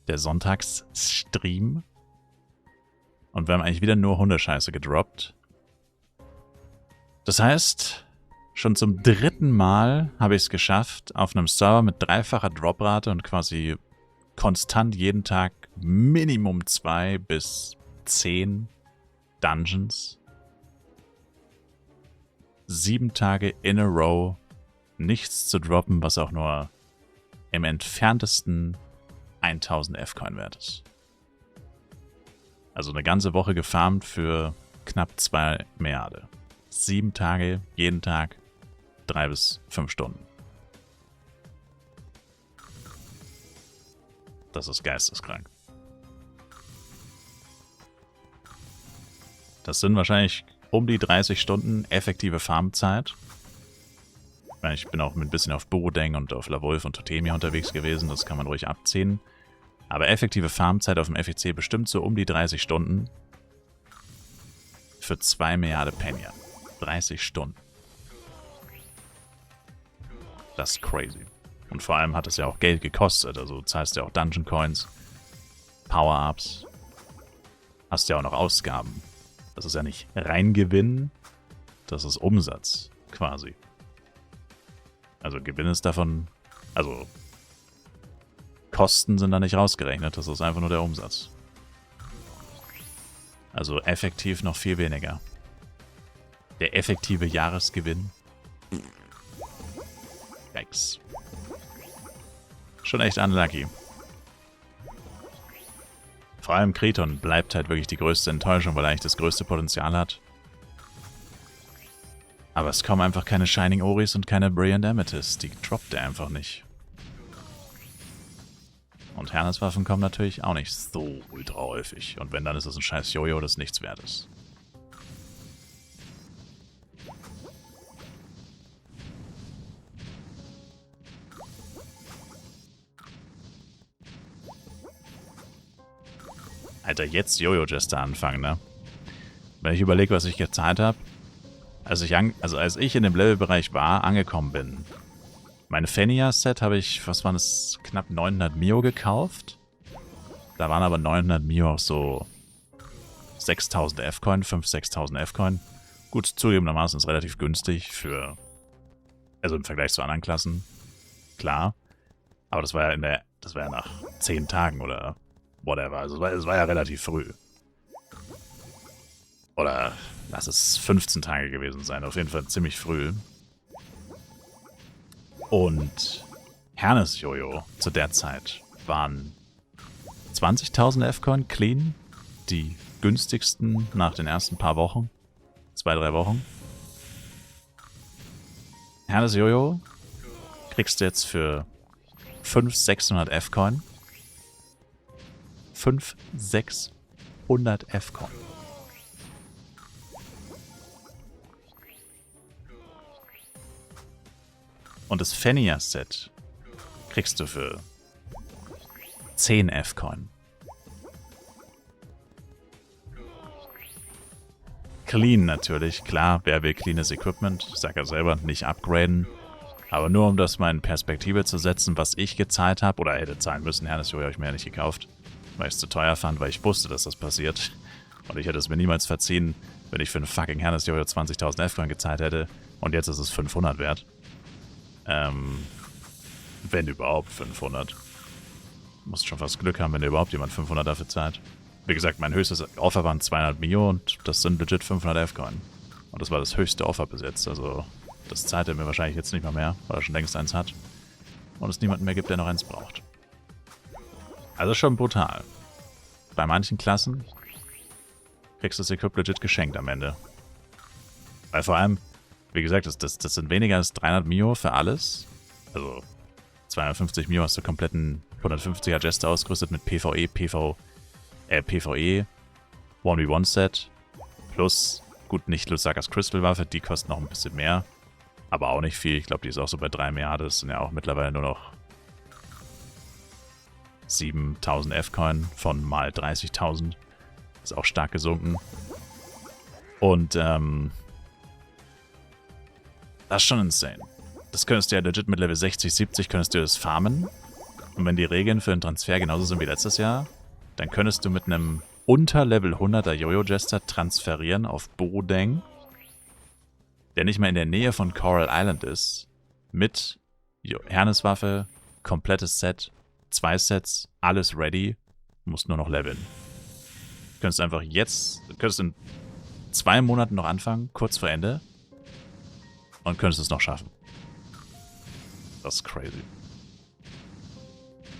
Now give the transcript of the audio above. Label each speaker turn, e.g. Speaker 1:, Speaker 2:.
Speaker 1: der Sonntagsstream. Und wir haben eigentlich wieder nur Hundescheiße gedroppt. Das heißt, schon zum 3. Mal habe ich es geschafft, auf einem Server mit 3-facher Droprate und quasi konstant jeden Tag Minimum 2 bis 10 Dungeons. 7 Tage in a row nichts zu droppen, was auch nur im entferntesten 1000 F-Coin wert ist. Also eine ganze Woche gefarmt für knapp 2 Milliarden. 7 Tage, jeden Tag 3 bis 5 Stunden. Das ist geisteskrank. Das sind wahrscheinlich um die 30 Stunden effektive Farmzeit. Ich bin auch ein bisschen auf Borodeng und auf Lawolf und Totemia unterwegs gewesen, das kann man ruhig abziehen. Aber effektive Farmzeit auf dem FEC bestimmt so um die 30 Stunden. Für 2 Milliarden Penya. 30 Stunden. Das ist crazy. Und vor allem hat es ja auch Geld gekostet. Also zahlst ja auch Dungeon Coins, Power-Ups. Hast ja auch noch Ausgaben. Das ist ja nicht Reingewinn, das ist Umsatz quasi. Also Gewinn ist davon, also Kosten sind da nicht rausgerechnet, das ist einfach nur der Umsatz. Also effektiv noch viel weniger. Der effektive Jahresgewinn. Yikes. Schon echt unlucky. Vor allem Kreton bleibt halt wirklich die größte Enttäuschung, weil er eigentlich das größte Potenzial hat. Aber es kommen einfach keine Shining Oris und keine Brilliant Amethyst. Die droppt er einfach nicht. Und Herneswaffen kommen natürlich auch nicht so ultra häufig. Und wenn, dann ist es ein scheiß Jojo, das nichts wert ist. Alter, jetzt Jojo-Jester anfangen, ne? Wenn ich überlege, was ich gezahlt habe, als ich in dem Levelbereich angekommen bin. Meine Fennia-Set habe ich, was waren das, knapp 900 Mio gekauft. Da waren aber 900 Mio auch so 6000 F-Coin, 5.000, 6.000 F-Coin. Gut, zugegebenermaßen ist relativ günstig für, also im Vergleich zu anderen Klassen, klar. Aber das war ja nach 10 Tagen oder whatever, also es war ja relativ früh. Oder lass es 15 Tage gewesen sein, auf jeden Fall ziemlich früh. Und Hernes Jojo zu der Zeit waren 20.000 F-Coin clean, die günstigsten nach den ersten paar Wochen, 2-3 Wochen. Hernes Jojo kriegst du jetzt für 500-600 F-Coin. 500-600 F-Coin. Und das Fennia-Set kriegst du für 10 F-Coin. Clean natürlich, klar, wer will cleanes Equipment? Ich sag ja selber, nicht upgraden. Aber nur um das mal in Perspektive zu setzen, was ich gezahlt habe, oder hätte zahlen müssen, Hernes Jojo habe ich mir ja nicht gekauft, weil ich es zu teuer fand, weil ich wusste, dass das passiert. Und ich hätte es mir niemals verziehen, wenn ich für einen fucking Hernes Jojo 20.000 F-Coin gezahlt hätte. Und jetzt ist es 500 wert. Wenn überhaupt 500. Du musst schon fast Glück haben, wenn dir überhaupt jemand 500 dafür zahlt. Wie gesagt, mein höchstes Offer waren 200 Mio und das sind legit 500 F-Coin. Und das war das höchste Offer bis jetzt. Also das zahlt er mir wahrscheinlich jetzt nicht mal mehr, weil er schon längst eins hat. Und es niemanden mehr gibt, der noch eins braucht. Also schon brutal. Bei manchen Klassen kriegst du das Equip legit geschenkt am Ende. Weil vor allem, wie gesagt, das sind weniger als 300 Mio für alles. Also 250 Mio hast du kompletten 150er Jester ausgerüstet mit PvE, PvE 1v1-Set. Plus, gut, nicht Lusakas Crystal-Waffe, die kostet noch ein bisschen mehr. Aber auch nicht viel. Ich glaube, die ist auch so bei 3 Milliarden. Das sind ja auch mittlerweile nur noch 7.000 F-Coin von mal 30.000. Ist auch stark gesunken. Und, das ist schon insane. Das könntest du ja legit mit Level 60, 70 könntest du das farmen. Und wenn die Regeln für den Transfer genauso sind wie letztes Jahr, dann könntest du mit einem unter Level 100er Jojo-Jester transferieren auf Bodeng, der nicht mehr in der Nähe von Coral Island ist, mit Herneswaffe, komplettes Set, 2 Sets, alles ready, musst nur noch leveln. Du könntest einfach jetzt, du könntest in 2 Monaten noch anfangen, kurz vor Ende, und könntest es noch schaffen. Das ist crazy.